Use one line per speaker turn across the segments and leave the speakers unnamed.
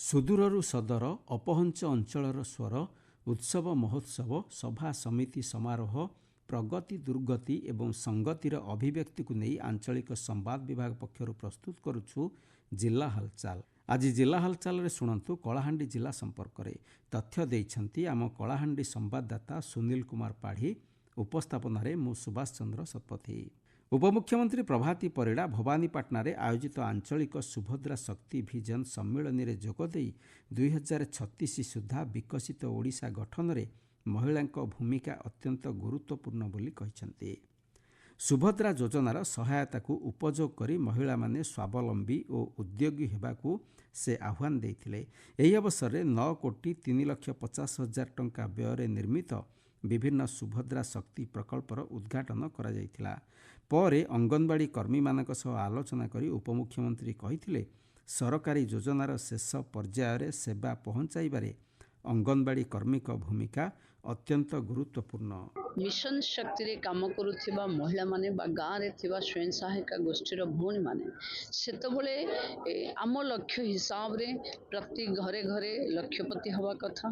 ସୁଦୂରରୁ ସଦର ଅପହଞ୍ଚ ଅଞ୍ଚଳର ସ୍ୱର ଉତ୍ସବ ମହୋତ୍ସବ ସଭା ସମିତି ସମାରୋହ ପ୍ରଗତି ଦୁର୍ଗତି ଏବଂ ସଂଗତିର ଅଭିବ୍ୟକ୍ତିକୁ ନେଇ ଆଞ୍ଚଳିକ ସମ୍ବାଦ ବିଭାଗ ପକ୍ଷରୁ ପ୍ରସ୍ତୁତ କରୁଛୁ ଜିଲ୍ଲା ହାଲଚାଲ। ଆଜି ଜିଲ୍ଲା ହାଲଚାଲରେ ଶୁଣନ୍ତୁ କଳାହାଣ୍ଡି ଜିଲ୍ଲା ସମ୍ପର୍କରେ ତଥ୍ୟ ଦେଇଛନ୍ତି ଆମ କଳାହାଣ୍ଡି ସମ୍ବାଦଦାତା ସୁନୀଲ କୁମାର ପାଢ଼ୀ। ଉପସ୍ଥାପନାରେ ମୁଁ ସୁଭାଷ ଚନ୍ଦ୍ର ଶତପଥୀ। ଉପମୁଖ୍ୟମନ୍ତ୍ରୀ ପ୍ରଭାତୀ ପରିଡ଼ା ଭବାନୀପାଟଣାରେ ଆୟୋଜିତ ଆଞ୍ଚଳିକ ସୁଭଦ୍ରା ଶକ୍ତି ଭିଜନ ସମ୍ମିଳନୀରେ ଯୋଗଦେଇ 2036 ସୁଦ୍ଧା ବିକଶିତ ଓଡ଼ିଶା ଗଠନରେ ମହିଳାଙ୍କ ଭୂମିକା ଅତ୍ୟନ୍ତ ଗୁରୁତ୍ୱପୂର୍ଣ୍ଣ ବୋଲି କହିଛନ୍ତି। ସୁଭଦ୍ରା ଯୋଜନାର ସହାୟତାକୁ ଉପଯୋଗ କରି ମହିଳାମାନେ ସ୍ୱାବଲମ୍ବୀ ଓ ଉଦ୍ୟୋଗୀ ହେବାକୁ ସେ ଆହ୍ୱାନ ଦେଇଥିଲେ। ଏହି ଅବସରରେ 9,03,50,000 ଟଙ୍କା ବ୍ୟୟରେ ନିର୍ମିତ ବିଭିନ୍ନ ସୁଭଦ୍ରା ଶକ୍ତି ପ୍ରକଳ୍ପର ଉଦ୍ଘାଟନ କରାଯାଇଥିଲା। ପରେ ଅଙ୍ଗନବାଡ଼ି କର୍ମୀମାନଙ୍କ ସହ ଆଲୋଚନା କରି ଉପମୁଖ୍ୟମନ୍ତ୍ରୀ କହିଥିଲେ, ସରକାରୀ ଯୋଜନାର ଶେଷ ପର୍ଯ୍ୟାୟରେ ସେବା ପହଞ୍ଚାଇବାରେ ଅଙ୍ଗନବାଡ଼ି କର୍ମୀଙ୍କ ଭୂମିକା ଅତ୍ୟନ୍ତ ଗୁରୁତ୍ୱପୂର୍ଣ୍ଣ।
ମିଶନ ଶକ୍ତିରେ କାମ କରୁଥିବା ମହିଳାମାନେ ବା ଗାଁରେ ଥିବା ସ୍ୱୟଂ ସହାୟିକା ଗୋଷ୍ଠୀର ଭଉଣୀମାନେ ସେତେବେଳେ ଆମ ଲକ୍ଷ୍ୟ ହିସାବରେ ପ୍ରତି ଘରେ ଘରେ ଲକ୍ଷପତି ହେବା କଥା,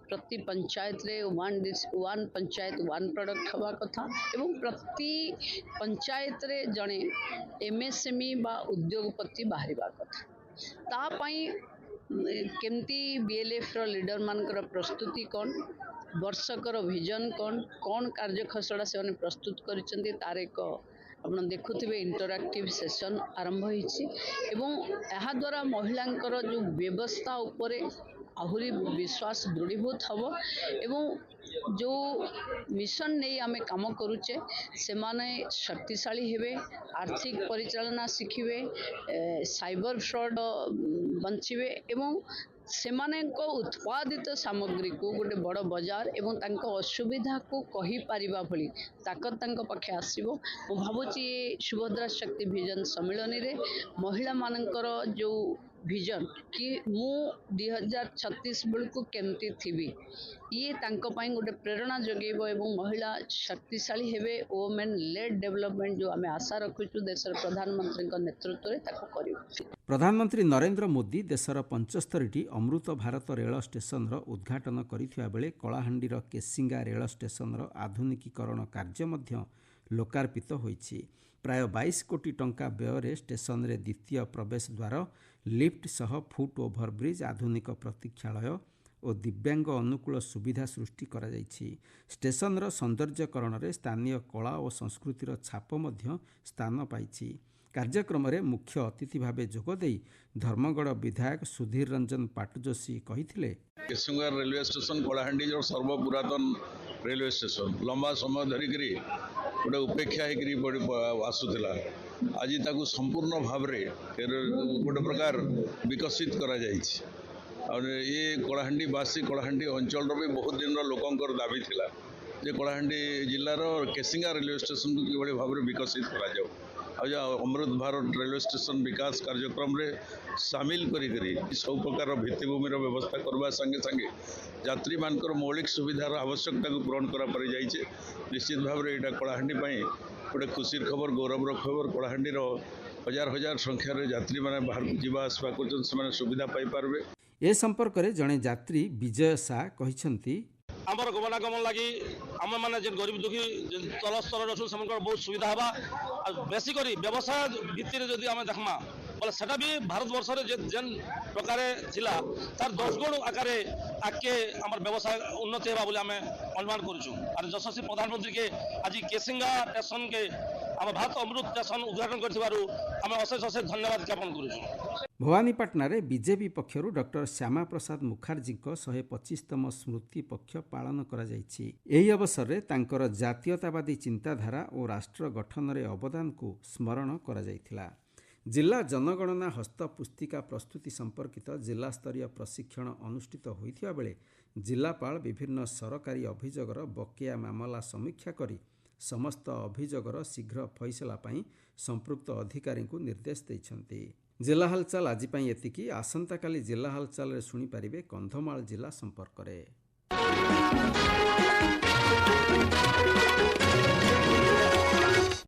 ପ୍ରତି ପଞ୍ଚାୟତରେ ୱାନ୍ ପଞ୍ଚାୟତ ୱାନ୍ ପ୍ରଡ଼କ୍ଟ ହେବା କଥା ଏବଂ ପ୍ରତି ପଞ୍ଚାୟତରେ ଜଣେ MSME ବା ଉଦ୍ୟୋଗପତି ବାହାରିବା କଥା। ତା ପାଇଁ କେମିତି BLFର ଲିଡରମାନଙ୍କର ପ୍ରସ୍ତୁତି କ'ଣ, ବର୍ଷକର ଭିଜନ କ'ଣ କାର୍ଯ୍ୟ ଖସଡ଼ା ସେମାନେ ପ୍ରସ୍ତୁତ କରିଛନ୍ତି, ତାର ଏକ ଆପଣ ଦେଖୁଥିବେ ଇଣ୍ଟରାକ୍ଟିଭ ସେସନ୍ ଆରମ୍ଭ ହୋଇଛି ଏବଂ ଏହାଦ୍ୱାରା ମହିଳାଙ୍କର ଯେଉଁ ବ୍ୟବସ୍ଥା ଉପରେ ଆହୁରି ବିଶ୍ୱାସ ଦୃଢ଼ୀଭୂତ ହେବ ଏବଂ ଯେଉଁ ମିଶନ ନେଇ ଆମେ କାମ କରୁଛେ ସେମାନେ ଶକ୍ତିଶାଳୀ ହେବେ, ଆର୍ଥିକ ପରିଚାଳନା ଶିଖିବେ, ସାଇବର ଫ୍ରଡ୍ ବଞ୍ଚିବେ ଏବଂ ସେମାନଙ୍କ ଉତ୍ପାଦିତ ସାମଗ୍ରୀକୁ ଗୋଟେ ବଡ଼ ବଜାର ଏବଂ ତାଙ୍କ ଅସୁବିଧାକୁ କହିପାରିବା ଭଳି ତାକତ ତାଙ୍କ ପାଖେ ଆସିବ। ମୁଁ ଭାବୁଛି ସୁଭଦ୍ରା ଶକ୍ତି ଭିଜନ ସମ୍ମିଳନୀରେ ମହିଳାମାନଙ୍କର ଯେଉଁ ଭିଜନ କି ମୁଁ 2036 ବେଳକୁ କେମିତି ଥିବି, ଇଏ ତାଙ୍କ ପାଇଁ ଗୋଟେ ପ୍ରେରଣା ଯୋଗାଇବ ଏବଂ ମହିଳା ଶକ୍ତିଶାଳୀ ହେବେ। ଓମେନ୍ ଲେଡ୍ ଡେଭଲପମେଣ୍ଟ ଯେଉଁ ଆମେ ଆଶା ରଖୁଛୁ ଦେଶର ପ୍ରଧାନମନ୍ତ୍ରୀଙ୍କ ନେତୃତ୍ୱରେ ତାକୁ କରିବୁ।
ପ୍ରଧାନମନ୍ତ୍ରୀ ନରେନ୍ଦ୍ର ମୋଦି ଦେଶର 75ଟି ଅମୃତ ଭାରତ ରେଳ ଷ୍ଟେସନର ଉଦ୍ଘାଟନ କରିଥିବା ବେଳେ କଳାହାଣ୍ଡିର କେସିଙ୍ଗା ରେଳ ଷ୍ଟେସନର ଆଧୁନିକୀକରଣ କାର୍ଯ୍ୟ ମଧ୍ୟ ଲୋକାର୍ପିତ ହୋଇଛି। ପ୍ରାୟ 22 କୋଟି ଟଙ୍କା ବ୍ୟୟରେ ଷ୍ଟେସନରେ ଦ୍ୱିତୀୟ ପ୍ରବେଶ ଦ୍ୱାର, ଲିଫ୍ଟ ସହ ଫୁଟ୍ ଓଭରବ୍ରିଜ୍, ଆଧୁନିକ ପ୍ରତୀକ୍ଷାଳୟ ଓ ଦିବ୍ୟାଙ୍ଗ ଅନୁକୂଳ ସୁବିଧା ସୃଷ୍ଟି କରାଯାଇଛି। ଷ୍ଟେସନର ସୌନ୍ଦର୍ଯ୍ୟକରଣରେ ସ୍ଥାନୀୟ କଳା ଓ ସଂସ୍କୃତିର ଛାପ ମଧ୍ୟ ସ୍ଥାନ ପାଇଛି। କାର୍ଯ୍ୟକ୍ରମରେ ମୁଖ୍ୟ ଅତିଥି ଭାବେ ଯୋଗଦେଇ ଧର୍ମଗଡ଼ ବିଧାୟକ ସୁଧୀର ରଞ୍ଜନ ପାଟଯୋଶୀ କହିଥିଲେ,
କେଶୁଙ୍ଗା ରେଲୱେ ଷ୍ଟେସନ କଳାହାଣ୍ଡିର ସର୍ବପୁରାତନ ରେଲୱେ ଷ୍ଟେସନ ଲମ୍ବା ସମୟ ଧରିକରି ଗୋଟେ ଉପେକ୍ଷା ହେଇକରି ଆସୁଥିଲା। ଆଜି ତାକୁ ସମ୍ପୂର୍ଣ୍ଣ ଭାବରେ ଗୋଟେ ପ୍ରକାର ବିକଶିତ କରାଯାଇଛି। ଆଉ ଏ କଳାହାଣ୍ଡିବାସୀ କଳାହାଣ୍ଡି ଅଞ୍ଚଳର ବି ବହୁତ ଦିନର ଲୋକଙ୍କର ଦାବି ଥିଲା ଯେ କଳାହାଣ୍ଡି ଜିଲ୍ଲାର କେସିଙ୍ଗା ରେଲୱେ ଷ୍ଟେସନକୁ କିଭଳି ଭାବରେ ବିକଶିତ କରାଯାଉ। ଆଉ ଯେଉଁ ଅମୃତ ଭାରତ ରେଲୱେ ଷ୍ଟେସନ ବିକାଶ କାର୍ଯ୍ୟକ୍ରମରେ ସାମିଲ କରିକରି ସବୁ ପ୍ରକାର ଭିତ୍ତିଭୂମିର ବ୍ୟବସ୍ଥା କରିବା ସାଙ୍ଗେ ସାଙ୍ଗେ ଯାତ୍ରୀମାନଙ୍କର ମୌଳିକ ସୁବିଧାର ଆବଶ୍ୟକତାକୁ ପୂରଣ କରାଯାଇଛି। ନିଶ୍ଚିତ ଭାବରେ ଏଇଟା କଳାହାଣ୍ଡି ପାଇଁ ଗୋଟେ ଖୁସିର ଖବର, ଗୌରବର ଖବର। କଳାହାଣ୍ଡିର ହଜାର ହଜାର ସଂଖ୍ୟାରେ ଯାତ୍ରୀମାନେ ବାହାରକୁ ଯିବା ଆସିବା କରୁଛନ୍ତି, ସେମାନେ ସୁବିଧା ପାଇପାରିବେ।
ଏ ସମ୍ପର୍କରେ ଜଣେ ଯାତ୍ରୀ ବିଜୟ ଶାହ କହିଛନ୍ତି,
ଆମର ଗମନାଗମନ ଲାଗି ଆମେମାନେ ଯେନ୍ ଗରିବ ଦୁଃଖୀ ତଳ ସ୍ତରରେ ଅଛୁ ସେମାନଙ୍କର ବହୁତ ସୁବିଧା ହେବା। ଆଉ ବେଶୀ କରି ବ୍ୟବସାୟ ଭିତ୍ତିରେ ଯଦି ଆମେ ଦେଖମା ବୋଲେ ସେଟା ବି ଭାରତବର୍ଷରେ ଯେନ୍ ପ୍ରକାରେ ଥିଲା ତାର 10 ଗୁଣ ଆକାରେ ଆଗକେ ଆମର ବ୍ୟବସାୟ ଉନ୍ନତି ହେବା ବୋଲି ଆମେ ଅନୁମାନ କରୁଛୁ। আর যশস্বী প্রধানমন্ত্রীকে আজ কেসিঙ্গা স্টেশনকে আমার ভারত অমৃত স্টেশন উদ্ঘাটন করଥିବାରୁ ଆମେ ଅଶେଷ ଅଶେଷ ଧନ୍ୟବାଦ ଜ୍ଞାପନ କରୁଛୁ।
ଭବାନୀପାଟଣାରେ ବିଜେପି ପକ୍ଷରୁ ଡକ୍ଟର ଶ୍ୟାମାପ୍ରସାଦ ମୁଖାର୍ଜୀଙ୍କ 125ତମ ସ୍ମୃତି ପକ୍ଷ ପାଳନ କରାଯାଇଛି। ଏହି ଅବସରରେ ତାଙ୍କର ଜାତୀୟତାବାଦୀ ଚିନ୍ତାଧାରା ଓ ରାଷ୍ଟ୍ର ଗଠନରେ ଅବଦାନକୁ ସ୍ମରଣ କରାଯାଇଥିଲା। ଜିଲ୍ଲା ଜନଗଣନା ହସ୍ତପୁସ୍ତିକା ପ୍ରସ୍ତୁତି ସମ୍ପର୍କିତ ଜିଲ୍ଲାସ୍ତରୀୟ ପ୍ରଶିକ୍ଷଣ ଅନୁଷ୍ଠିତ ହୋଇଥିବା ବେଳେ ଜିଲ୍ଲାପାଳ ବିଭିନ୍ନ ସରକାରୀ ଅଭିଯୋଗର ବକେୟା ମାମଲା ସମୀକ୍ଷା କରି ସମସ୍ତ ଅଭିଯୋଗର ଶୀଘ୍ର ଫଇସଲା ପାଇଁ ସମ୍ପୃକ୍ତ ଅଧିକାରୀଙ୍କୁ ନିର୍ଦ୍ଦେଶ ଦେଇଛନ୍ତି। ଜିଲ୍ଲା ହାଲଚାଲ ଆଜି ପାଇଁ ଏତିକି। ଆସନ୍ତାକାଲି ଜିଲ୍ଲା ହାଲଚାଲରେ ଶୁଣିପାରିବେ କନ୍ଧମାଳ ଜିଲ୍ଲା ସମ୍ପର୍କରେ।